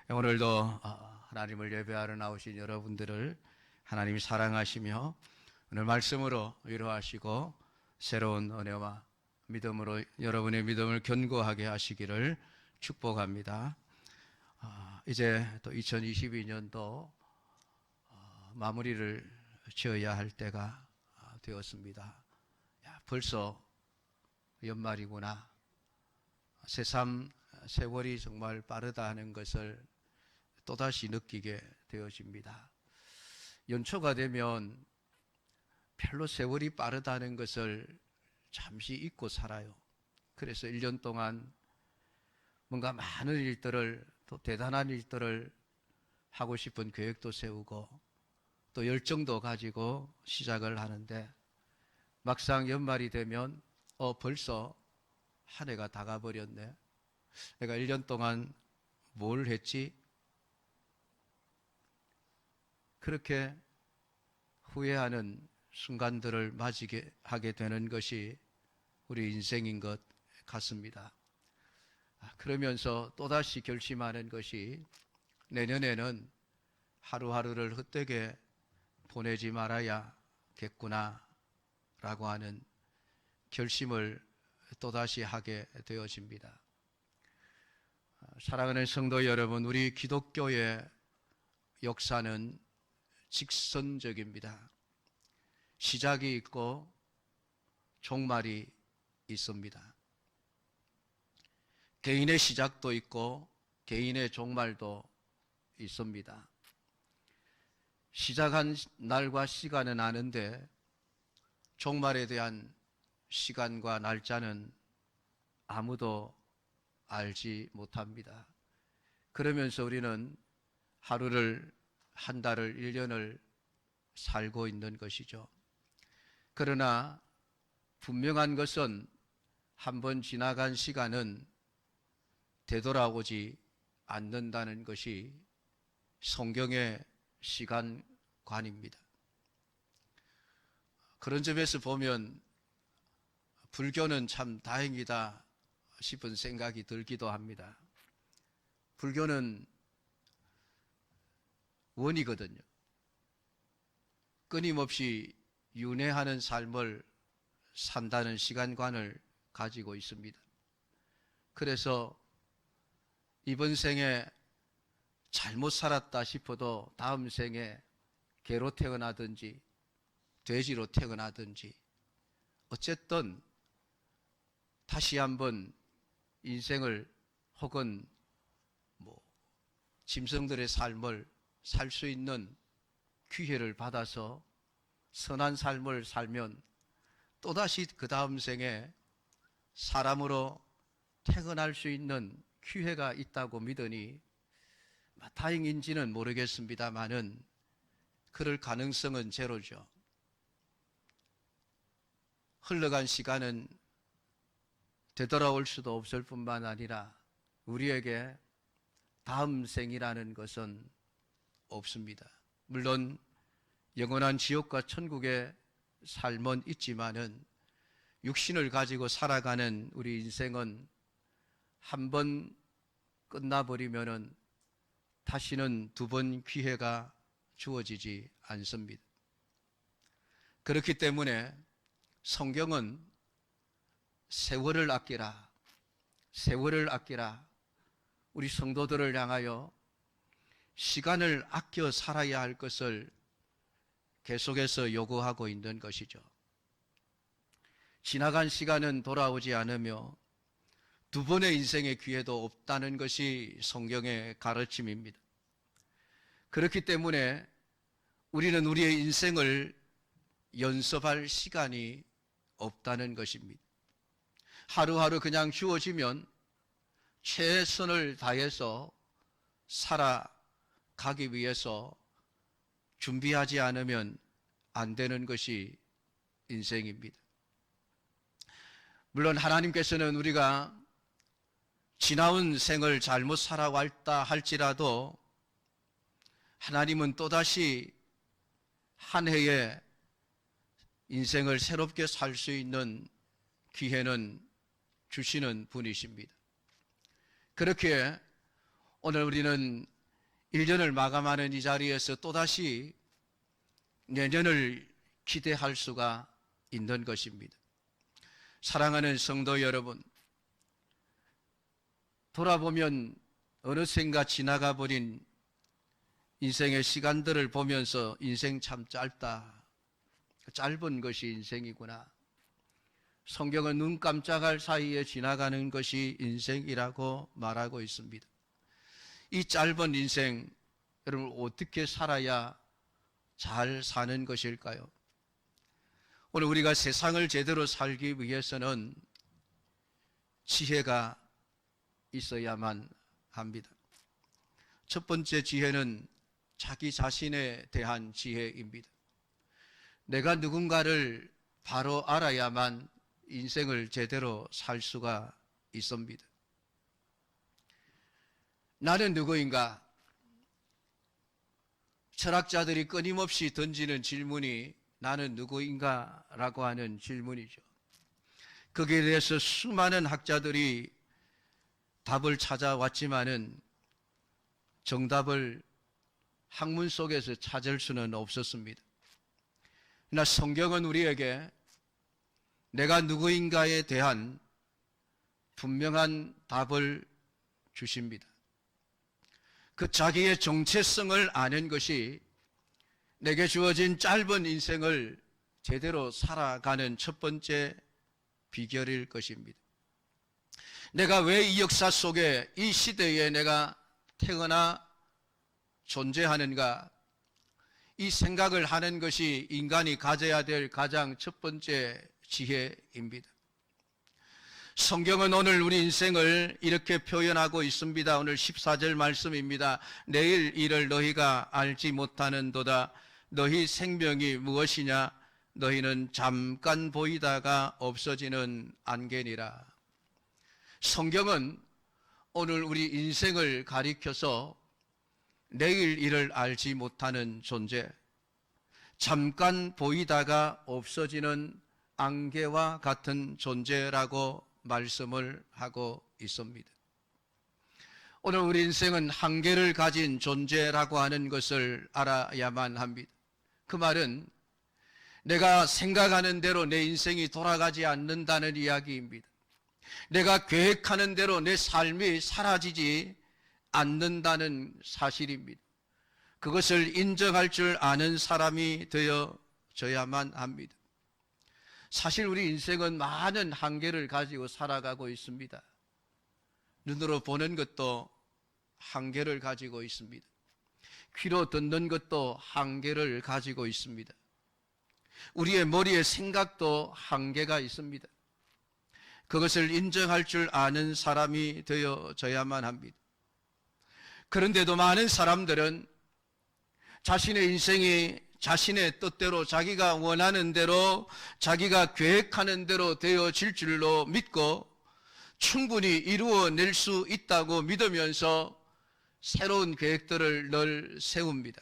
오늘도 하나님을 예배하러 나오신 여러분들을 하나님이 사랑하시며 오늘 말씀으로 위로하시고 새로운 은혜와 믿음으로 여러분의 믿음을 견고하게 하시기를 축복합니다. 이제 또 2022년도 마무리를 지어야 할 때가 되었습니다. 벌써 연말이구나. 새삼 세월이 정말 빠르다 하는 것을 또다시 느끼게 되어집니다. 연초가 되면 별로 세월이 빠르다는 것을 잠시 잊고 살아요. 그래서 1년 동안 뭔가 많은 일들을, 또 대단한 일들을 하고 싶은 계획도 세우고 또 열정도 가지고 시작을 하는데 막상 연말이 되면 벌써 한 해가 다 가버렸네. 내가 1년 동안 뭘 했지? 그렇게 후회하는 순간들을 맞이하게 하게 되는 것이 우리 인생인 것 같습니다. 그러면서 또다시 결심하는 것이 내년에는 하루하루를 헛되게 보내지 말아야겠구나 라고 하는 결심을 또다시 하게 되어집니다. 사랑하는 성도 여러분, 우리 기독교의 역사는 직선적입니다. 시작이 있고 종말이 있습니다. 개인의 시작도 있고 개인의 종말도 있습니다. 시작한 날과 시간은 아는데 종말에 대한 시간과 날짜는 아무도 알지 못합니다. 그러면서 우리는 하루를, 한 달을, 1년을 살고 있는 것이죠. 그러나 분명한 것은 한번 지나간 시간은 되돌아오지 않는다는 것이 성경의 시간관입니다. 그런 점에서 보면 불교는 참 다행이다 싶은 생각이 들기도 합니다. 불교는 원이거든요. 끊임없이 윤회하는 삶을 산다는 시간관을 가지고 있습니다. 그래서 이번 생에 잘못 살았다 싶어도 다음 생에 개로 태어나든지 돼지로 태어나든지 어쨌든 다시 한번 인생을 혹은 짐승들의 삶을 살 수 있는 기회를 받아서 선한 삶을 살면 또다시 그 다음 생에 사람으로 태어날 수 있는 기회가 있다고 믿으니 다행인지는 모르겠습니다만은 그럴 가능성은 제로죠. 흘러간 시간은 되돌아올 수도 없을 뿐만 아니라 우리에게 다음 생이라는 것은 없습니다. 물론 영원한 지옥과 천국의 삶은 있지만은 육신을 가지고 살아가는 우리 인생은 한 번 끝나버리면은 다시는 두 번 기회가 주어지지 않습니다. 그렇기 때문에 성경은 세월을 아끼라, 세월을 아끼라, 우리 성도들을 향하여 시간을 아껴 살아야 할 것을 계속해서 요구하고 있는 것이죠. 지나간 시간은 돌아오지 않으며 두 번의 인생의 기회도 없다는 것이 성경의 가르침입니다. 그렇기 때문에 우리는 우리의 인생을 연습할 시간이 없다는 것입니다. 하루하루 그냥 주어지면 최선을 다해서 살아가기 위해서 준비하지 않으면 안 되는 것이 인생입니다. 물론 하나님께서는 우리가 지나온 생을 잘못 살아왔다 할지라도 하나님은 또다시 한 해의 인생을 새롭게 살 수 있는 기회는 주시는 분이십니다. 그렇게 오늘 우리는 1년을 마감하는 이 자리에서 또다시 내년을 기대할 수가 있는 것입니다. 사랑하는 성도 여러분, 돌아보면 어느샌가 지나가 버린 인생의 시간들을 보면서 인생 참 짧다, 짧은 것이 인생이구나, 성경은 눈 깜짝할 사이에 지나가는 것이 인생이라고 말하고 있습니다. 이 짧은 인생, 여러분 어떻게 살아야 잘 사는 것일까요? 오늘 우리가 세상을 제대로 살기 위해서는 지혜가 있어야만 합니다. 첫 번째 지혜는 자기 자신에 대한 지혜입니다. 내가 누군가를 바로 알아야만 인생을 제대로 살 수가 있습니다. 나는 누구인가? 철학자들이 끊임없이 던지는 질문이 나는 누구인가? 라고 하는 질문이죠. 거기에 대해서 수많은 학자들이 답을 찾아왔지만은 정답을 학문 속에서 찾을 수는 없었습니다. 그러나 성경은 우리에게 내가 누구인가에 대한 분명한 답을 주십니다. 그 자기의 정체성을 아는 것이 내게 주어진 짧은 인생을 제대로 살아가는 첫 번째 비결일 것입니다. 내가 왜 이 역사 속에 이 시대에 내가 태어나 존재하는가, 이 생각을 하는 것이 인간이 가져야 될 가장 첫 번째 지혜입니다. 성경은 오늘 우리 인생을 이렇게 표현하고 있습니다. 오늘 14절 말씀입니다. 내일 일을 너희가 알지 못하는도다. 너희 생명이 무엇이냐? 너희는 잠깐 보이다가 없어지는 안개니라. 성경은 오늘 우리 인생을 가리켜서 내일 일을 알지 못하는 존재, 잠깐 보이다가 없어지는 안개와 같은 존재라고 말씀을 하고 있습니다. 오늘 우리 인생은 한계를 가진 존재라고 하는 것을 알아야만 합니다. 그 말은 내가 생각하는 대로 내 인생이 돌아가지 않는다는 이야기입니다. 내가 계획하는 대로 내 삶이 사라지지 않는다는 사실입니다. 그것을 인정할 줄 아는 사람이 되어져야만 합니다. 사실 우리 인생은 많은 한계를 가지고 살아가고 있습니다. 눈으로 보는 것도 한계를 가지고 있습니다. 귀로 듣는 것도 한계를 가지고 있습니다. 우리의 머리의 생각도 한계가 있습니다. 그것을 인정할 줄 아는 사람이 되어져야만 합니다. 그런데도 많은 사람들은 자신의 인생이 자신의 뜻대로, 자기가 원하는 대로, 자기가 계획하는 대로 되어질 줄로 믿고 충분히 이루어낼 수 있다고 믿으면서 새로운 계획들을 늘 세웁니다.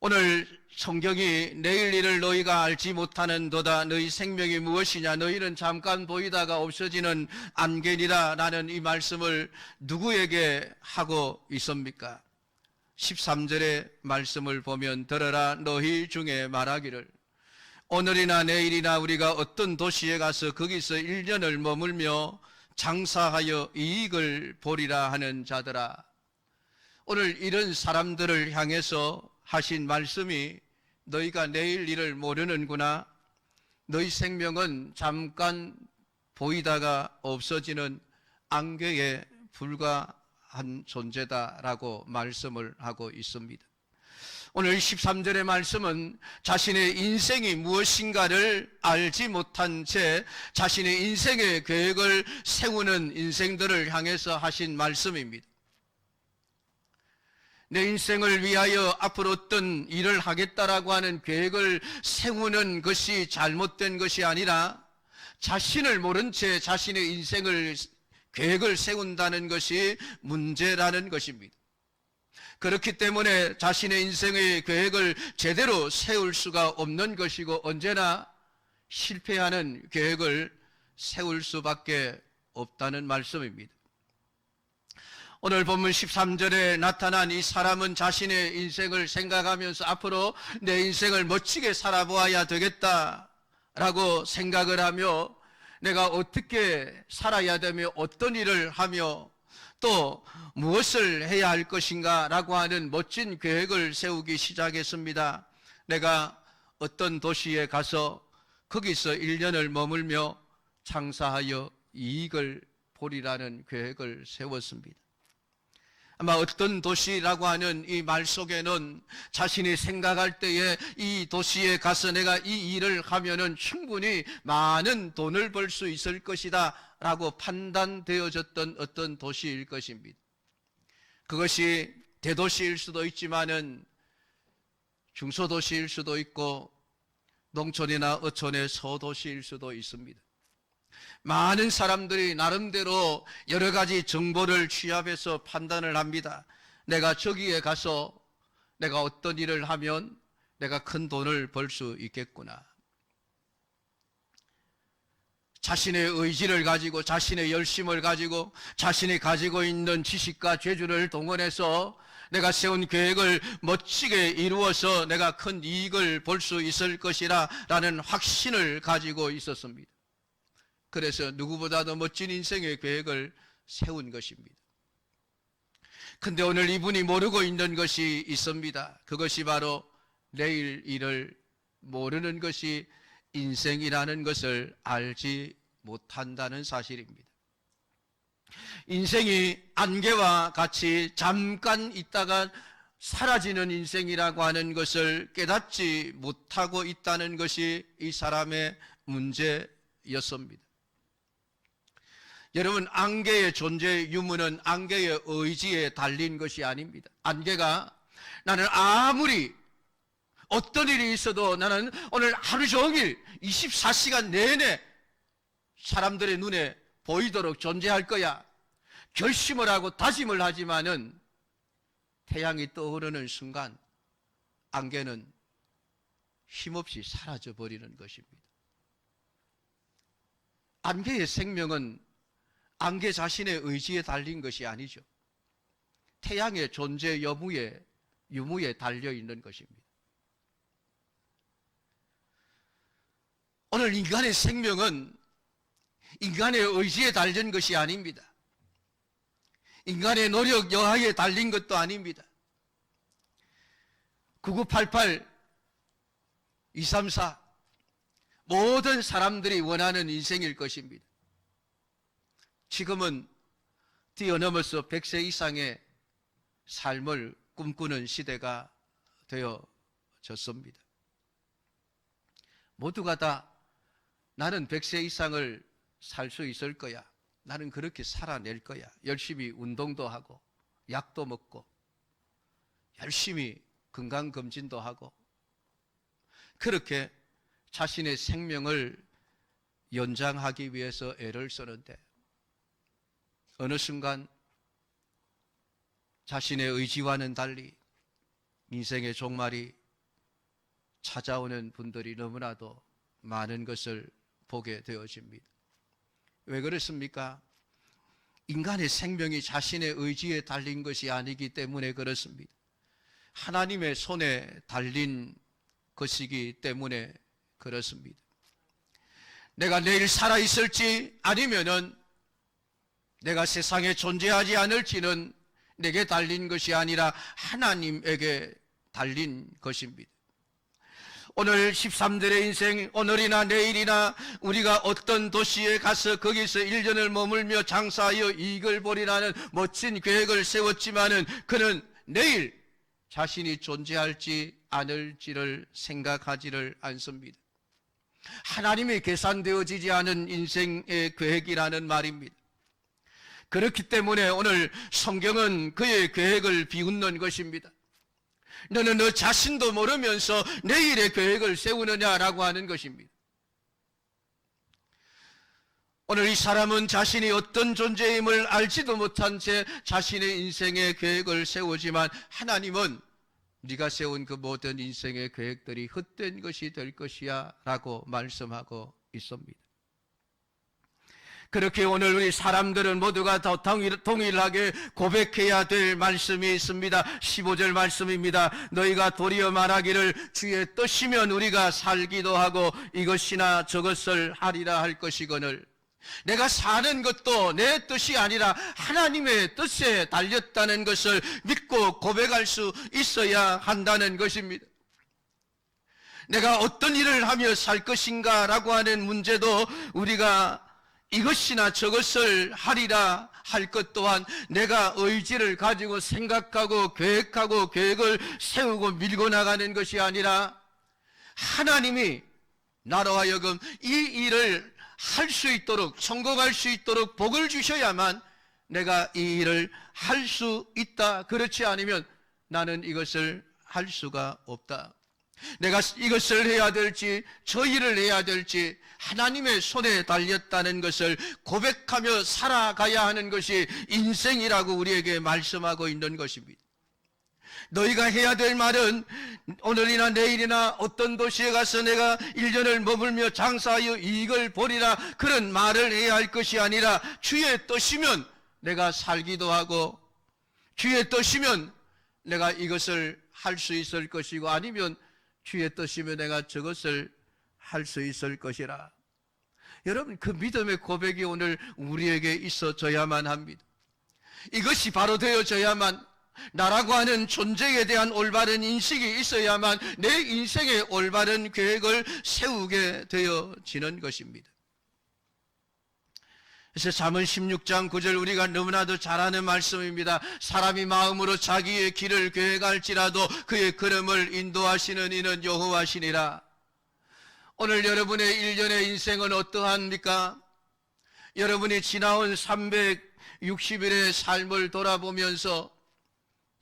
오늘 성경이 내일 일을 너희가 알지 못하는도다. 너희 생명이 무엇이냐? 너희는 잠깐 보이다가 없어지는 안개니라 라는 이 말씀을 누구에게 하고 있습니까? 13절의 말씀을 보면 들어라, 너희 중에 말하기를 오늘이나 내일이나 우리가 어떤 도시에 가서 거기서 1년을 머물며 장사하여 이익을 보리라 하는 자들아. 오늘 이런 사람들을 향해서 하신 말씀이 너희가 내일 일을 모르는구나. 너희 생명은 잠깐 보이다가 없어지는 안개에 불과한 존재다라고 말씀을 하고 있습니다. 오늘 13절의 말씀은 자신의 인생이 무엇인가를 알지 못한 채 자신의 인생의 계획을 세우는 인생들을 향해서 하신 말씀입니다. 내 인생을 위하여 앞으로 어떤 일을 하겠다라고 하는 계획을 세우는 것이 잘못된 것이 아니라 자신을 모른 채 자신의 인생을 계획을 세운다는 것이 문제라는 것입니다. 그렇기 때문에 자신의 인생의 계획을 제대로 세울 수가 없는 것이고 언제나 실패하는 계획을 세울 수밖에 없다는 말씀입니다. 오늘 본문 13절에 나타난 이 사람은 자신의 인생을 생각하면서 앞으로 내 인생을 멋지게 살아보아야 되겠다라고 생각을 하며 내가 어떻게 살아야 되며 어떤 일을 하며 또 무엇을 해야 할 것인가 라고 하는 멋진 계획을 세우기 시작했습니다. 내가 어떤 도시에 가서 거기서 1년을 머물며 장사하여 이익을 보리라는 계획을 세웠습니다. 아마 어떤 도시라고 하는 이 말 속에는 자신이 생각할 때에 이 도시에 가서 내가 이 일을 하면은 충분히 많은 돈을 벌 수 있을 것이다 라고 판단되어졌던 어떤 도시일 것입니다. 그것이 대도시일 수도 있지만은 중소도시일 수도 있고 농촌이나 어촌의 소도시일 수도 있습니다. 많은 사람들이 나름대로 여러 가지 정보를 취합해서 판단을 합니다. 내가 저기에 가서 내가 어떤 일을 하면 내가 큰 돈을 벌 수 있겠구나. 자신의 의지를 가지고 자신의 열심을 가지고 자신이 가지고 있는 지식과 재주를 동원해서 내가 세운 계획을 멋지게 이루어서 내가 큰 이익을 볼 수 있을 것이라 라는 확신을 가지고 있었습니다. 그래서 누구보다도 멋진 인생의 계획을 세운 것입니다. 근데 오늘 이분이 모르고 있는 것이 있습니다. 그것이 바로 내일 일을 모르는 것이 인생이라는 것을 알지 못한다는 사실입니다. 인생이 안개와 같이 잠깐 있다가 사라지는 인생이라고 하는 것을 깨닫지 못하고 있다는 것이 이 사람의 문제였습니다. 여러분, 안개의 존재 유무는 안개의 의지에 달린 것이 아닙니다. 안개가 나는 아무리 어떤 일이 있어도 나는 오늘 하루 종일 24시간 내내 사람들의 눈에 보이도록 존재할 거야. 결심을 하고 다짐을 하지만은 태양이 떠오르는 순간 안개는 힘없이 사라져 버리는 것입니다. 안개의 생명은 안개 자신의 의지에 달린 것이 아니죠. 태양의 존재 유무에 달려 있는 것입니다. 오늘 인간의 생명은 인간의 의지에 달린 것이 아닙니다. 인간의 노력 여하에 달린 것도 아닙니다. 9988, 234 모든 사람들이 원하는 인생일 것입니다. 지금은 뛰어넘어서 100세 이상의 삶을 꿈꾸는 시대가 되어졌습니다. 모두가 다 나는 100세 이상을 살 수 있을 거야. 나는 그렇게 살아낼 거야. 열심히 운동도 하고 약도 먹고 열심히 건강검진도 하고 그렇게 자신의 생명을 연장하기 위해서 애를 쓰는데 어느 순간 자신의 의지와는 달리 인생의 종말이 찾아오는 분들이 너무나도 많은 것을 보게 되어집니다. 왜 그렇습니까? 인간의 생명이 자신의 의지에 달린 것이 아니기 때문에 그렇습니다. 하나님의 손에 달린 것이기 때문에 그렇습니다. 내가 내일 살아있을지 아니면은 내가 세상에 존재하지 않을지는 내게 달린 것이 아니라 하나님에게 달린 것입니다. 오늘 13절의 인생, 오늘이나 내일이나 우리가 어떤 도시에 가서 거기서 1년을 머물며 장사하여 이익을 보리라는 멋진 계획을 세웠지만은 그는 내일 자신이 존재할지 않을지를 생각하지를 않습니다. 하나님이 계산되어지지 않은 인생의 계획이라는 말입니다. 그렇기 때문에 오늘 성경은 그의 계획을 비웃는 것입니다. 너는 너 자신도 모르면서 내일의 계획을 세우느냐라고 하는 것입니다. 오늘 이 사람은 자신이 어떤 존재임을 알지도 못한 채 자신의 인생의 계획을 세우지만 하나님은 네가 세운 그 모든 인생의 계획들이 헛된 것이 될 것이야 라고 말씀하고 있습니다. 그렇게 오늘 우리 사람들은 모두가 더 동일하게 고백해야 될 말씀이 있습니다. 15절 말씀입니다. 너희가 도리어 말하기를 주의 뜻이면 우리가 살기도 하고 이것이나 저것을 하리라 할 것이거늘 내가 사는 것도 내 뜻이 아니라 하나님의 뜻에 달렸다는 것을 믿고 고백할 수 있어야 한다는 것입니다. 내가 어떤 일을 하며 살 것인가 라고 하는 문제도 우리가 이것이나 저것을 하리라 할 것 또한 내가 의지를 가지고 생각하고 계획하고 계획을 세우고 밀고 나가는 것이 아니라 하나님이 나로 하여금 이 일을 할 수 있도록 성공할 수 있도록 복을 주셔야만 내가 이 일을 할 수 있다. 그렇지 않으면 나는 이것을 할 수가 없다. 내가 이것을 해야 될지 저 일을 해야 될지 하나님의 손에 달렸다는 것을 고백하며 살아가야 하는 것이 인생이라고 우리에게 말씀하고 있는 것입니다. 너희가 해야 될 말은 오늘이나 내일이나 어떤 도시에 가서 내가 1년을 머물며 장사하여 이익을 보리라 그런 말을 해야 할 것이 아니라 주의 뜻이면 내가 살기도 하고 주의 뜻이면 내가 이것을 할 수 있을 것이고 아니면 주의 뜻이면 내가 저것을 할 수 있을 것이라. 여러분 그 믿음의 고백이 오늘 우리에게 있어져야만 합니다. 이것이 바로 되어져야만 나라고 하는 존재에 대한 올바른 인식이 있어야만 내 인생의 올바른 계획을 세우게 되어지는 것입니다. 그래서 잠언 16장 9절 우리가 너무나도 잘 아는 말씀입니다. 사람이 마음으로 자기의 길을 계획할지라도 그의 걸음을 인도하시는 이는 여호와시니라. 오늘 여러분의 1년의 인생은 어떠합니까? 여러분이 지나온 360일의 삶을 돌아보면서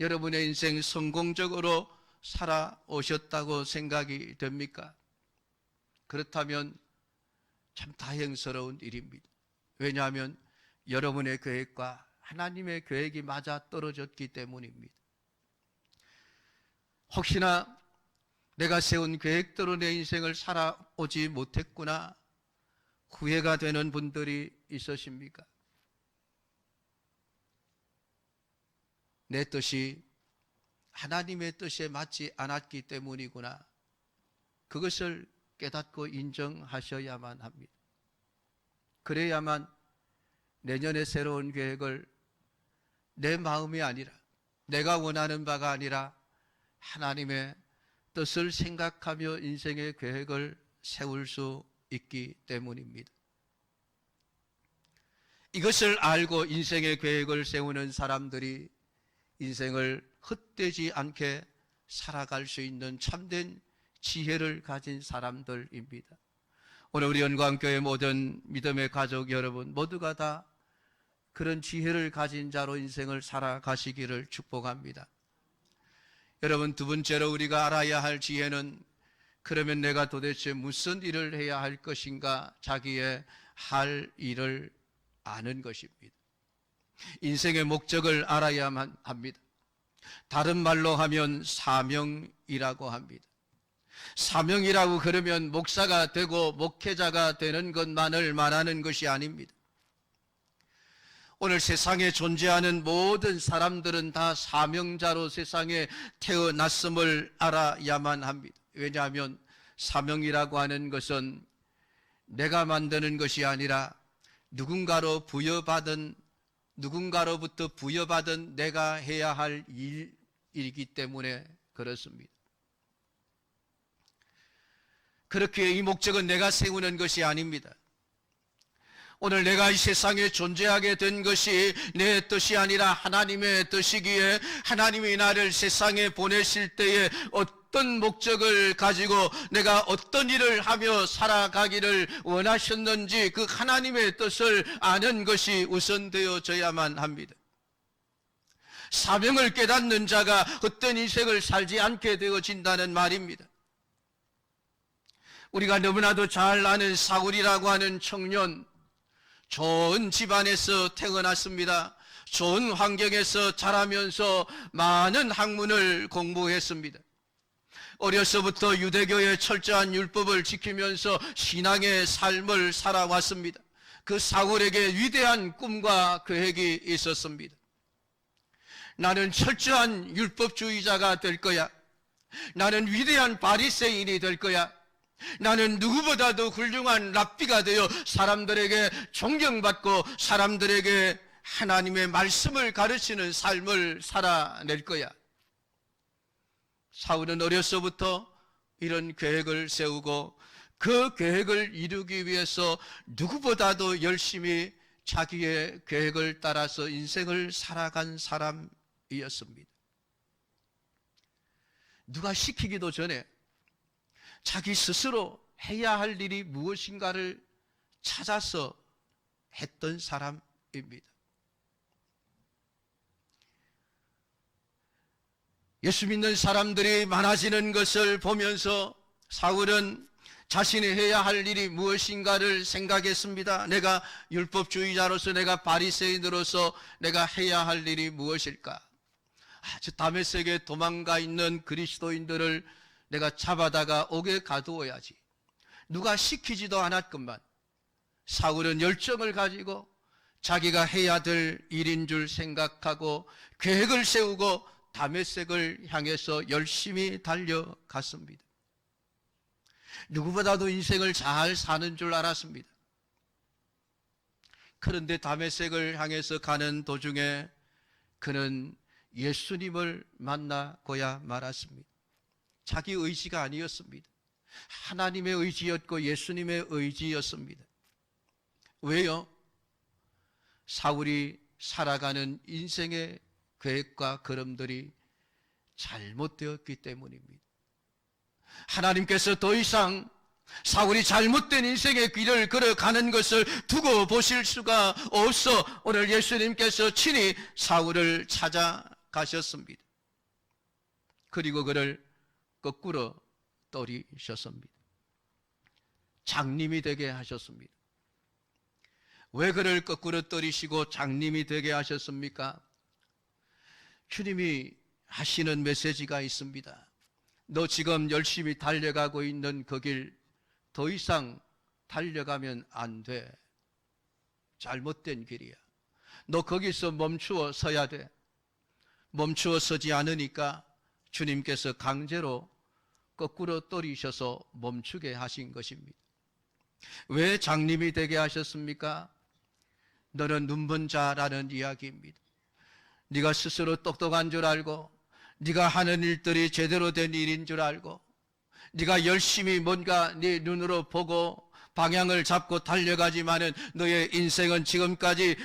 여러분의 인생 성공적으로 살아오셨다고 생각이 됩니까? 그렇다면 참 다행스러운 일입니다. 왜냐하면 여러분의 계획과 하나님의 계획이 맞아 떨어졌기 때문입니다. 혹시나 내가 세운 계획대로 내 인생을 살아오지 못했구나 후회가 되는 분들이 있으십니까? 내 뜻이 하나님의 뜻에 맞지 않았기 때문이구나. 그것을 깨닫고 인정하셔야만 합니다. 그래야만 내년의 새로운 계획을 내 마음이 아니라 내가 원하는 바가 아니라 하나님의 뜻을 생각하며 인생의 계획을 세울 수 있기 때문입니다. 이것을 알고 인생의 계획을 세우는 사람들이 인생을 헛되지 않게 살아갈 수 있는 참된 지혜를 가진 사람들입니다. 오늘 우리 영광교회 모든 믿음의 가족 여러분 모두가 다 그런 지혜를 가진 자로 인생을 살아가시기를 축복합니다. 여러분 두 번째로 우리가 알아야 할 지혜는 그러면 내가 도대체 무슨 일을 해야 할 것인가 자기의 할 일을 아는 것입니다. 인생의 목적을 알아야만 합니다. 다른 말로 하면 사명이라고 합니다. 사명이라고 그러면 목사가 되고 목회자가 되는 것만을 말하는 것이 아닙니다. 오늘 세상에 존재하는 모든 사람들은 다 사명자로 세상에 태어났음을 알아야만 합니다. 왜냐하면 사명이라고 하는 것은 내가 만드는 것이 아니라 누군가로부터 부여받은 내가 해야 할 일이기 때문에 그렇습니다. 그렇게 이 목적은 내가 세우는 것이 아닙니다. 오늘 내가 이 세상에 존재하게 된 것이 내 뜻이 아니라 하나님의 뜻이기에 하나님이 나를 세상에 보내실 때에 어떤 목적을 가지고 내가 어떤 일을 하며 살아가기를 원하셨는지 그 하나님의 뜻을 아는 것이 우선되어져야만 합니다. 사명을 깨닫는 자가 헛된 인생을 살지 않게 되어진다는 말입니다. 우리가 너무나도 잘 아는 사울이라고 하는 청년, 좋은 집안에서 태어났습니다. 좋은 환경에서 자라면서 많은 학문을 공부했습니다. 어려서부터 유대교의 철저한 율법을 지키면서 신앙의 삶을 살아왔습니다. 그 사울에게 위대한 꿈과 계획이 있었습니다. 나는 철저한 율법주의자가 될 거야. 나는 위대한 바리새인이 될 거야. 나는 누구보다도 훌륭한 랍비가 되어 사람들에게 존경받고 사람들에게 하나님의 말씀을 가르치는 삶을 살아낼 거야. 사울은 어려서부터 이런 계획을 세우고 그 계획을 이루기 위해서 누구보다도 열심히 자기의 계획을 따라서 인생을 살아간 사람이었습니다. 누가 시키기도 전에 자기 스스로 해야 할 일이 무엇인가를 찾아서 했던 사람입니다. 예수 믿는 사람들이 많아지는 것을 보면서 사울은 자신이 해야 할 일이 무엇인가를 생각했습니다. 내가 율법주의자로서, 내가 바리새인으로서 내가 해야 할 일이 무엇일까? 아주 다메섹에 도망가 있는 그리스도인들을 내가 잡아다가 옥에 가두어야지. 누가 시키지도 않았건만 사울은 열정을 가지고 자기가 해야 될 일인 줄 생각하고 계획을 세우고 다메섹을 향해서 열심히 달려갔습니다. 누구보다도 인생을 잘 사는 줄 알았습니다. 그런데 다메섹을 향해서 가는 도중에 그는 예수님을 만나고야 말았습니다. 자기 의지가 아니었습니다. 하나님의 의지였고 예수님의 의지였습니다. 왜요? 사울이 살아가는 인생의 계획과 걸음들이 잘못되었기 때문입니다. 하나님께서 더 이상 사울이 잘못된 인생의 길을 걸어가는 것을 두고 보실 수가 없어 오늘 예수님께서 친히 사울을 찾아가셨습니다. 그리고 그를 거꾸로 떨이셨습니다. 장님이 되게 하셨습니다. 왜 그를 거꾸로 떨이시고 장님이 되게 하셨습니까? 주님이 하시는 메시지가 있습니다. 너 지금 열심히 달려가고 있는 그 길 더 이상 달려가면 안 돼. 잘못된 길이야. 너 거기서 멈추어 서야 돼. 멈추어 서지 않으니까 주님께서 강제로 거꾸로 떨이셔서 멈추게 하신 것입니다. 왜 장님이 되게 하셨습니까? 너는 눈먼 자라는 이야기입니다. 네가 스스로 똑똑한 줄 알고 네가 하는 일들이 제대로 된 일인 줄 알고 네가 열심히 뭔가 네 눈으로 보고 방향을 잡고 달려가지만은 너의 인생은 지금까지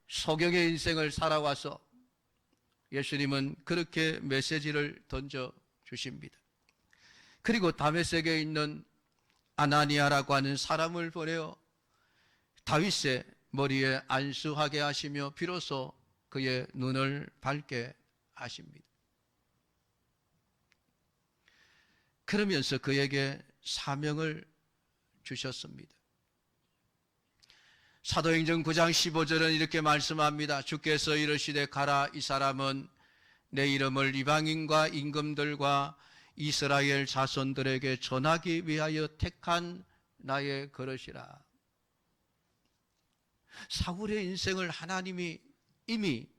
소경의 인생을 살아와서 예수님은 그렇게 메시지를 던져주십니다. 그리고 다메섹에 있는 아나니아라고 하는 사람을 보내어 다윗의 머리에 안수하게 하시며 비로소 그의 눈을 밝게 하십니다. 그러면서 그에게 사명을 주셨습니다. 사도행전 9장 15절은 이렇게 말씀합니다. 주께서 이르시되 가라, 이 사람은 내 이름을 이방인과 임금들과 이스라엘 자손들에게 전하기 위하여 택한 나의 그릇이라. 사울의 인생을 하나님이 이미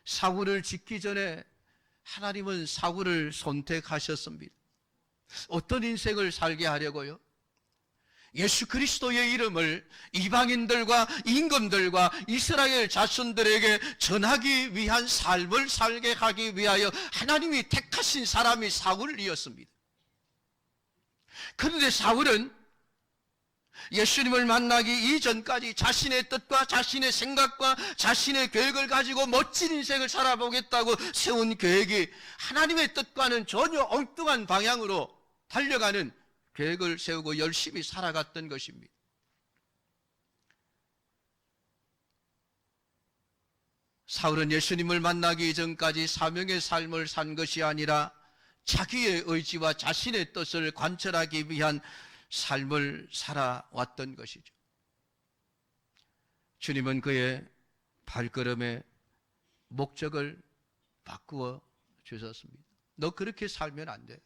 사울을 짓기 전에 하나님은 사울을 선택하셨습니다. 어떤 인생을 살게 하려고요? 예수 그리스도의 이름을 이방인들과 임금들과 이스라엘 자손들에게 전하기 위한 삶을 살게 하기 위하여 하나님이 택하신 사람이 사울이었습니다. 그런데 사울은 예수님을 만나기 이전까지 자신의 뜻과 자신의 생각과 자신의 계획을 가지고 멋진 인생을 살아보겠다고 세운 계획이 하나님의 뜻과는 전혀 엉뚱한 방향으로 달려가는 계획을 세우고 열심히 살아갔던 것입니다. 사울은 예수님을 만나기 이전까지 사명의 삶을 산 것이 아니라 자기의 의지와 자신의 뜻을 관철하기 위한 삶을 살아왔던 것이죠. 주님은 그의 발걸음의 목적을 바꾸어 주셨습니다. 너 그렇게 살면 안 돼.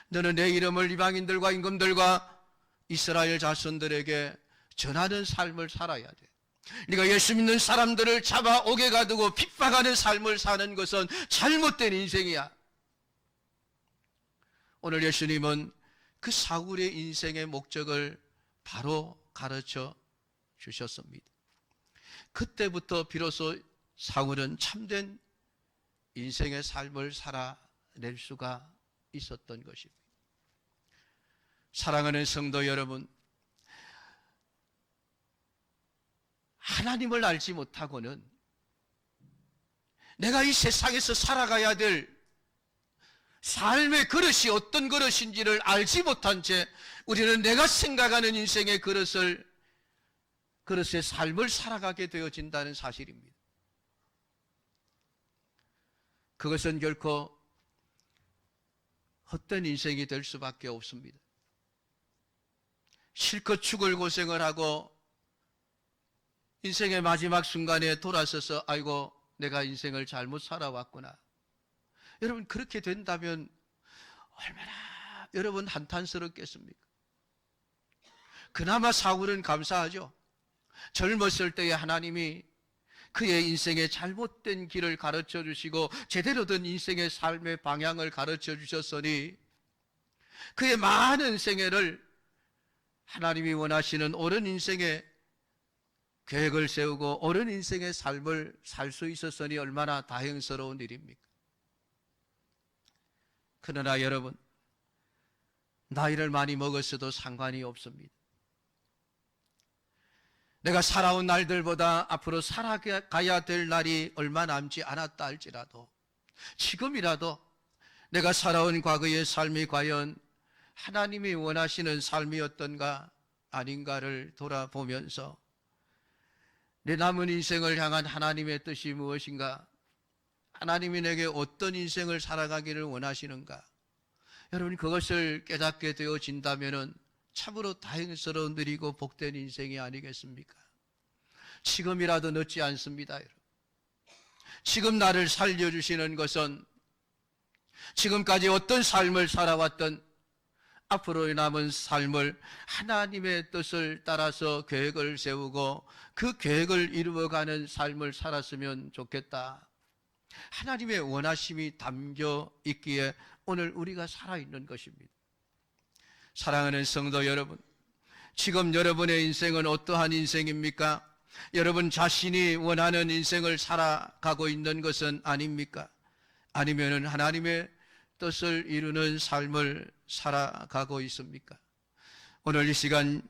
너는 내 이름을 이방인들과 임금들과 이스라엘 자손들에게 전하는 삶을 살아야 돼. 네가 예수 믿는 사람들을 잡아오게 가두고 핍박하는 삶을 사는 것은 잘못된 인생이야. 오늘 예수님은 그 사울의 인생의 목적을 바로 가르쳐 주셨습니다. 그때부터 비로소 사울은 참된 인생의 삶을 살아낼 수가 있었던 것입니다. 사랑하는 성도 여러분, 하나님을 알지 못하고는 내가 이 세상에서 살아가야 될 삶의 그릇이 어떤 그릇인지를 알지 못한 채 우리는 내가 생각하는 인생의 그릇의 삶을 살아가게 되어진다는 사실입니다. 그것은 결코 헛된 인생이 될 수밖에 없습니다. 실컷 죽을 고생을 하고 인생의 마지막 순간에 돌아서서 아이고 내가 인생을 잘못 살아왔구나. 여러분 그렇게 된다면 얼마나 여러분 한탄스럽겠습니까? 그나마 사울은 감사하죠. 젊었을 때에 하나님이 그의 인생의 잘못된 길을 가르쳐 주시고 제대로 된 인생의 삶의 방향을 가르쳐 주셨으니 그의 많은 생애를 하나님이 원하시는 옳은 인생의 계획을 세우고 옳은 인생의 삶을 살 수 있었으니 얼마나 다행스러운 일입니까? 그러나 여러분, 나이를 많이 먹었어도 상관이 없습니다. 내가 살아온 날들보다 앞으로 살아가야 될 날이 얼마 남지 않았다 할지라도 지금이라도 내가 살아온 과거의 삶이 과연 하나님이 원하시는 삶이었던가 아닌가를 돌아보면서 내 남은 인생을 향한 하나님의 뜻이 무엇인가? 하나님이 내게 어떤 인생을 살아가기를 원하시는가? 여러분 그것을 깨닫게 되어진다면 참으로 다행스러운 일이고 복된 인생이 아니겠습니까? 지금이라도 늦지 않습니다. 여러분. 지금 나를 살려주시는 것은 지금까지 어떤 삶을 살아왔던 앞으로 남은 삶을 하나님의 뜻을 따라서 계획을 세우고 그 계획을 이루어가는 삶을 살았으면 좋겠다. 하나님의 원하심이 담겨 있기에 오늘 우리가 살아있는 것입니다. 사랑하는 성도 여러분, 지금 여러분의 인생은 어떠한 인생입니까? 여러분 자신이 원하는 인생을 살아가고 있는 것은 아닙니까? 아니면 하나님의 뜻을 이루는 삶을 살아가고 있습니까? 오늘 이 시간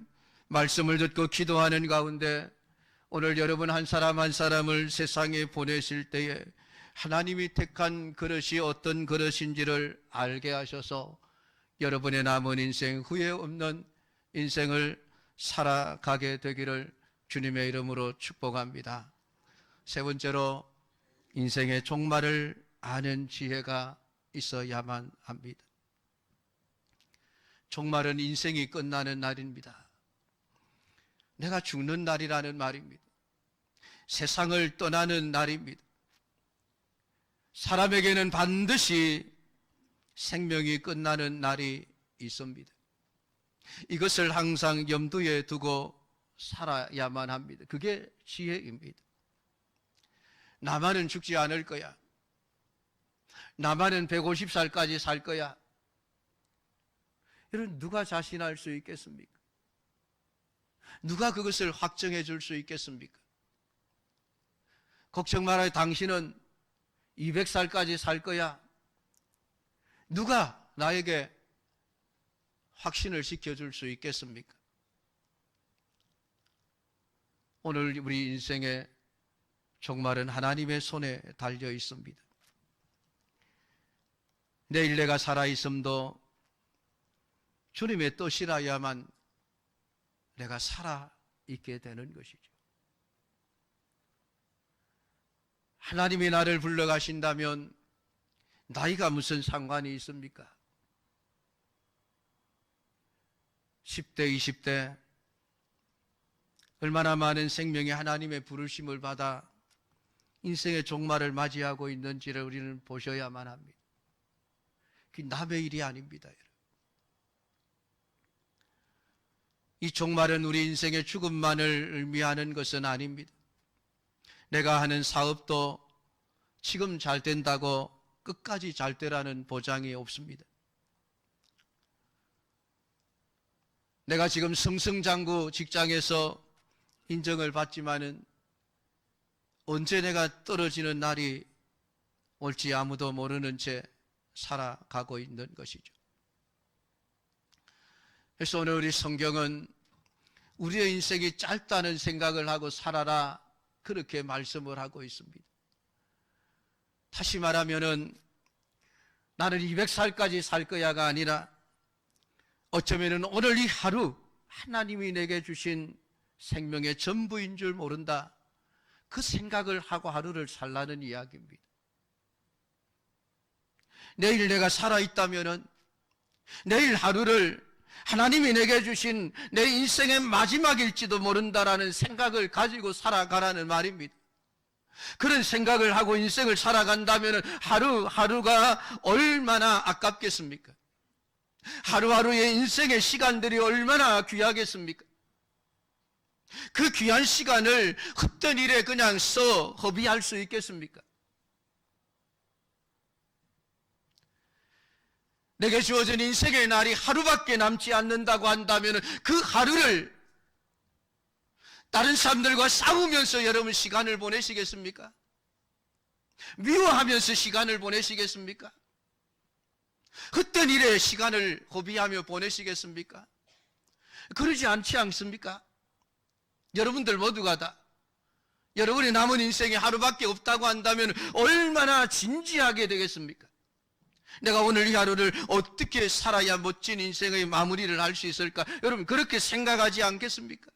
말씀을 듣고 기도하는 가운데 오늘 여러분 한 사람 한 사람을 세상에 보내실 때에 하나님이 택한 그릇이 어떤 그릇인지를 알게 하셔서 여러분의 남은 인생 후회 없는 인생을 살아가게 되기를 주님의 이름으로 축복합니다. 세 번째로 인생의 종말을 아는 지혜가 있어야만 합니다. 종말은 인생이 끝나는 날입니다. 내가 죽는 날이라는 말입니다. 세상을 떠나는 날입니다. 사람에게는 반드시 생명이 끝나는 날이 있습니다. 이것을 항상 염두에 두고 살아야만 합니다. 그게 지혜입니다. 나만은 죽지 않을 거야. 나만은 150살까지 살 거야. 여러분 누가 자신할 수 있겠습니까? 누가 그것을 확정해 줄 수 있겠습니까? 걱정 말아요. 당신은 200살까지 살 거야. 누가 나에게 확신을 시켜줄 수 있겠습니까? 오늘 우리 인생의 종말은 하나님의 손에 달려 있습니다. 내일 내가 살아있음도 주님의 뜻이라야만 내가 살아있게 되는 것이죠. 하나님이 나를 불러가신다면 나이가 무슨 상관이 있습니까? 10대, 20대 얼마나 많은 생명이 하나님의 부르심을 받아 인생의 종말을 맞이하고 있는지를 우리는 보셔야만 합니다. 그게 남의 일이 아닙니다. 이 종말은 우리 인생의 죽음만을 의미하는 것은 아닙니다. 내가 하는 사업도 지금 잘 된다고 끝까지 잘 되라는 보장이 없습니다. 내가 지금 승승장구 직장에서 인정을 받지만은 언제 내가 떨어지는 날이 올지 아무도 모르는 채 살아가고 있는 것이죠. 그래서 오늘 우리 성경은 우리의 인생이 짧다는 생각을 하고 살아라, 그렇게 말씀을 하고 있습니다. 다시 말하면은 나는 200살까지 살 거야가 아니라 어쩌면은 오늘 이 하루 하나님이 내게 주신 생명의 전부인 줄 모른다, 그 생각을 하고 하루를 살라는 이야기입니다. 내일 내가 살아있다면은 내일 하루를 하나님이 내게 주신 내 인생의 마지막일지도 모른다라는 생각을 가지고 살아가라는 말입니다. 그런 생각을 하고 인생을 살아간다면 하루하루가 얼마나 아깝겠습니까? 하루하루의 인생의 시간들이 얼마나 귀하겠습니까? 그 귀한 시간을 헛된 일에 그냥 허비할 수 있겠습니까? 내게 주어진 인생의 날이 하루밖에 남지 않는다고 한다면 그 하루를 다른 사람들과 싸우면서 여러분 시간을 보내시겠습니까? 미워하면서 시간을 보내시겠습니까? 헛된 일에 시간을 허비하며 보내시겠습니까? 그러지 않지 않습니까? 여러분들 모두가 다 여러분의 남은 인생이 하루밖에 없다고 한다면 얼마나 진지하게 되겠습니까? 내가 오늘 이 하루를 어떻게 살아야 멋진 인생의 마무리를 할 수 있을까? 여러분 그렇게 생각하지 않겠습니까?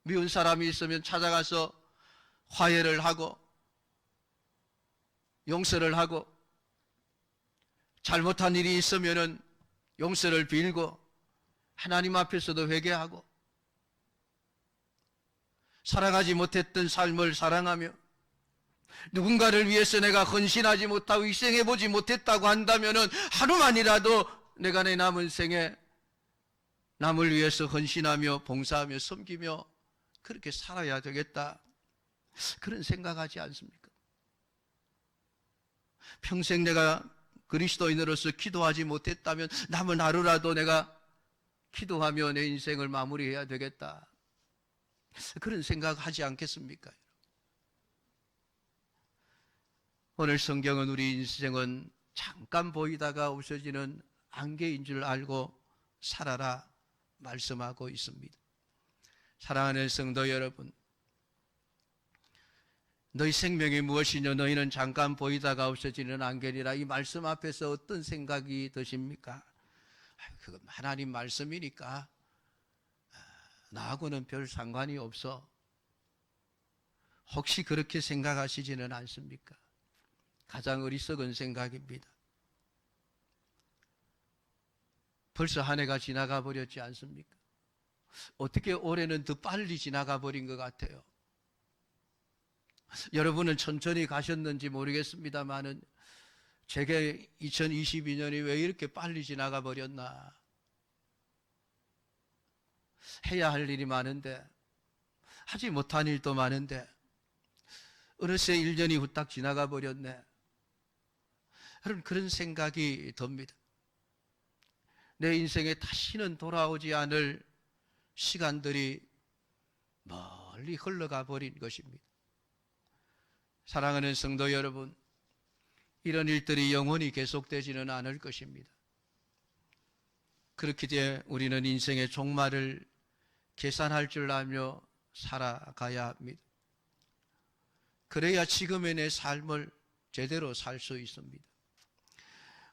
미운 사람이 있으면 찾아가서 화해를 하고 용서를 하고, 잘못한 일이 있으면 용서를 빌고 하나님 앞에서도 회개하고, 살아가지 못했던 삶을 사랑하며 누군가를 위해서 내가 헌신하지 못하고 희생해보지 못했다고 한다면 하루만이라도 내가 내 남은 생에 남을 위해서 헌신하며 봉사하며 섬기며 그렇게 살아야 되겠다, 그런 생각하지 않습니까? 평생 내가 그리스도인으로서 기도하지 못했다면 남은 하루라도 내가 기도하며 내 인생을 마무리해야 되겠다, 그런 생각하지 않겠습니까? 오늘 성경은 우리 인생은 잠깐 보이다가 없어지는 안개인 줄 알고 살아라 말씀하고 있습니다. 사랑하는 성도 여러분, 너희 생명이 무엇이냐? 너희는 잠깐 보이다가 없어지는 안개니라. 이 말씀 앞에서 어떤 생각이 드십니까? 그건 하나님 말씀이니까 나하고는 별 상관이 없어, 혹시 그렇게 생각하시지는 않습니까? 가장 어리석은 생각입니다. 벌써 한 해가 지나가 버렸지 않습니까? 어떻게 올해는 더 빨리 지나가 버린 것 같아요. 여러분은 천천히 가셨는지 모르겠습니다만은 제게 2022년이 왜 이렇게 빨리 지나가 버렸나. 해야 할 일이 많은데, 하지 못한 일도 많은데 어느새 1년이 후딱 지나가 버렸네. 여러분 그런 생각이 듭니다. 내 인생에 다시는 돌아오지 않을 시간들이 멀리 흘러가 버린 것입니다. 사랑하는 성도 여러분, 이런 일들이 영원히 계속되지는 않을 것입니다. 그렇기 때문에 우리는 인생의 종말을 계산할 줄 알며 살아가야 합니다. 그래야 지금의 내 삶을 제대로 살 수 있습니다.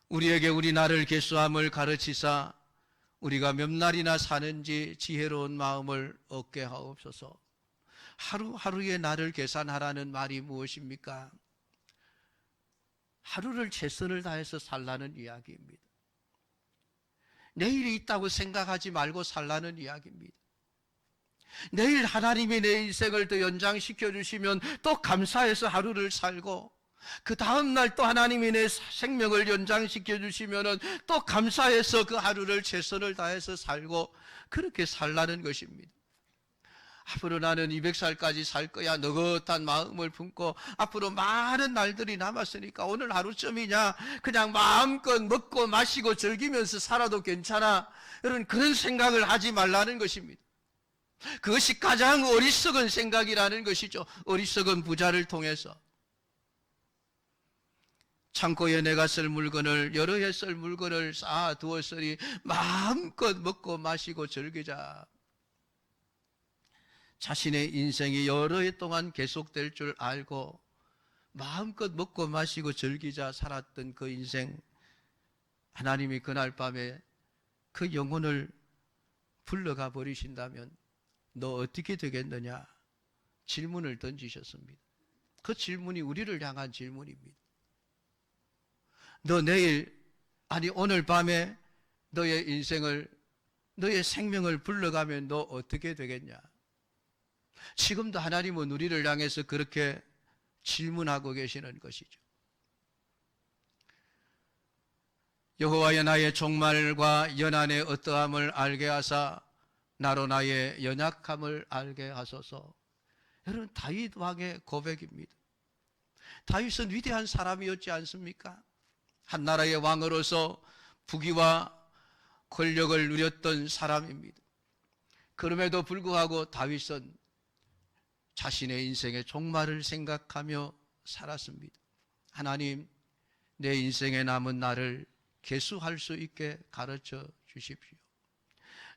우리에게 우리 날을 계수함을 가르치사 우리가 몇 날이나 사는지 지혜로운 마음을 얻게 하옵소서. 하루하루의 날을 계산하라는 말이 무엇입니까? 하루를 최선을 다해서 살라는 이야기입니다. 내일이 있다고 생각하지 말고 살라는 이야기입니다. 내일 하나님이 내 인생을 더 연장시켜 주시면 또 감사해서 하루를 살고, 그 다음날 또 하나님이 내 생명을 연장시켜 주시면은 또 감사해서 그 하루를 최선을 다해서 살고 그렇게 살라는 것입니다. 앞으로 나는 200살까지 살 거야 느긋한 마음을 품고 앞으로 많은 날들이 남았으니까 오늘 하루쯤이냐 그냥 마음껏 먹고 마시고 즐기면서 살아도 괜찮아, 여러분 그런 생각을 하지 말라는 것입니다. 그것이 가장 어리석은 생각이라는 것이죠. 어리석은 부자를 통해서 창고에 내가 쓸 물건을 여러 해 쓸 물건을 쌓아두었으니 마음껏 먹고 마시고 즐기자. 자신의 인생이 여러 해 동안 계속될 줄 알고 마음껏 먹고 마시고 즐기자 살았던 그 인생, 하나님이 그날 밤에 그 영혼을 불러가 버리신다면 너 어떻게 되겠느냐 질문을 던지셨습니다. 그 질문이 우리를 향한 질문입니다. 너 내일, 아니 오늘 밤에 너의 인생을, 너의 생명을 불러가면 너 어떻게 되겠냐? 지금도 하나님은 우리를 향해서 그렇게 질문하고 계시는 것이죠. 여호와여 나의 종말과 연한의 어떠함을 알게 하사 나로 나의 연약함을 알게 하소서. 여러분 다윗 왕의 고백입니다. 다윗은 위대한 사람이었지 않습니까? 한 나라의 왕으로서 부귀와 권력을 누렸던 사람입니다. 그럼에도 불구하고 다윗은 자신의 인생의 종말을 생각하며 살았습니다. 하나님, 내 인생에 남은 날을 계수할 수 있게 가르쳐 주십시오.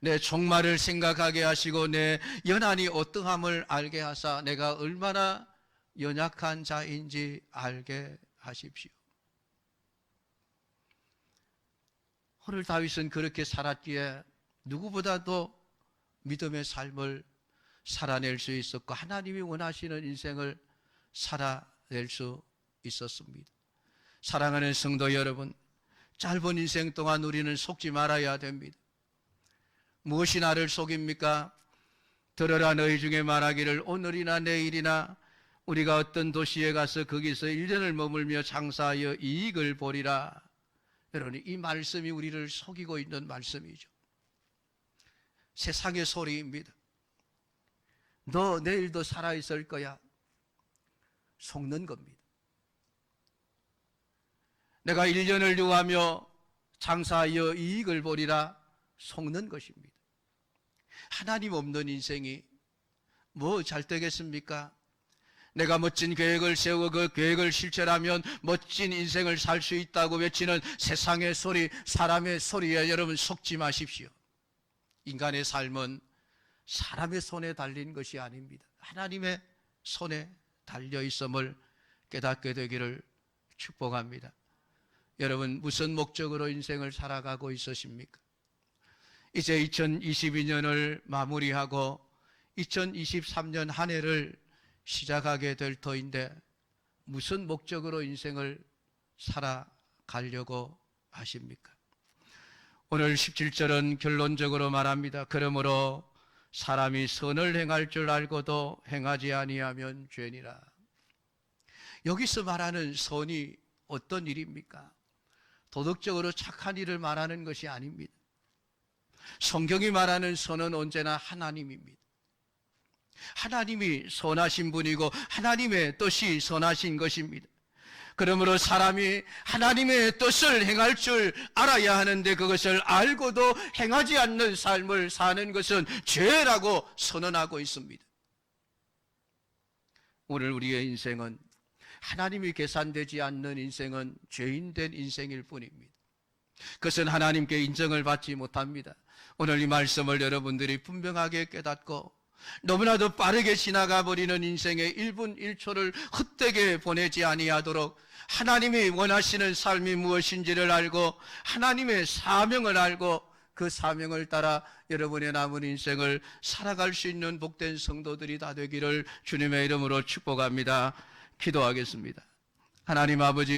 내 종말을 생각하게 하시고 내 연한이 어떠함을 알게 하사 내가 얼마나 연약한 자인지 알게 하십시오. 오늘 다윗은 그렇게 살았기에 누구보다도 믿음의 삶을 살아낼 수 있었고 하나님이 원하시는 인생을 살아낼 수 있었습니다. 사랑하는 성도 여러분, 짧은 인생 동안 우리는 속지 말아야 됩니다. 무엇이 나를 속입니까? 들어라 너희 중에 말하기를 오늘이나 내일이나 우리가 어떤 도시에 가서 거기서 1년을 머물며 장사하여 이익을 보리라. 여러분 이 말씀이 우리를 속이고 있는 말씀이죠. 세상의 소리입니다. 너 내일도 살아있을 거야. 속는 겁니다. 내가 1년을 유하며 장사하여 이익을 보리라. 속는 것입니다. 하나님 없는 인생이 뭐 잘 되겠습니까? 내가 멋진 계획을 세우고 그 계획을 실천하면 멋진 인생을 살 수 있다고 외치는 세상의 소리, 사람의 소리에 여러분 속지 마십시오. 인간의 삶은 사람의 손에 달린 것이 아닙니다. 하나님의 손에 달려 있음을 깨닫게 되기를 축복합니다. 여러분 무슨 목적으로 인생을 살아가고 있으십니까? 이제 2022년을 마무리하고 2023년 한 해를 시작하게 될 터인데 무슨 목적으로 인생을 살아가려고 하십니까? 오늘 17절은 결론적으로 말합니다. 그러므로 사람이 선을 행할 줄 알고도 행하지 아니하면 죄니라. 여기서 말하는 선이 어떤 일입니까? 도덕적으로 착한 일을 말하는 것이 아닙니다. 성경이 말하는 선은 언제나 하나님입니다. 하나님이 선하신 분이고 하나님의 뜻이 선하신 것입니다. 그러므로 사람이 하나님의 뜻을 행할 줄 알아야 하는데 그것을 알고도 행하지 않는 삶을 사는 것은 죄라고 선언하고 있습니다. 오늘 우리의 인생은 하나님이 계산되지 않는 인생은 죄인된 인생일 뿐입니다. 그것은 하나님께 인정을 받지 못합니다. 오늘 이 말씀을 여러분들이 분명하게 깨닫고 너무나도 빠르게 지나가 버리는 인생의 1분 1초를 헛되게 보내지 아니하도록 하나님이 원하시는 삶이 무엇인지를 알고 하나님의 사명을 알고 그 사명을 따라 여러분의 남은 인생을 살아갈 수 있는 복된 성도들이 다 되기를 주님의 이름으로 축복합니다. 기도하겠습니다. 하나님 아버지,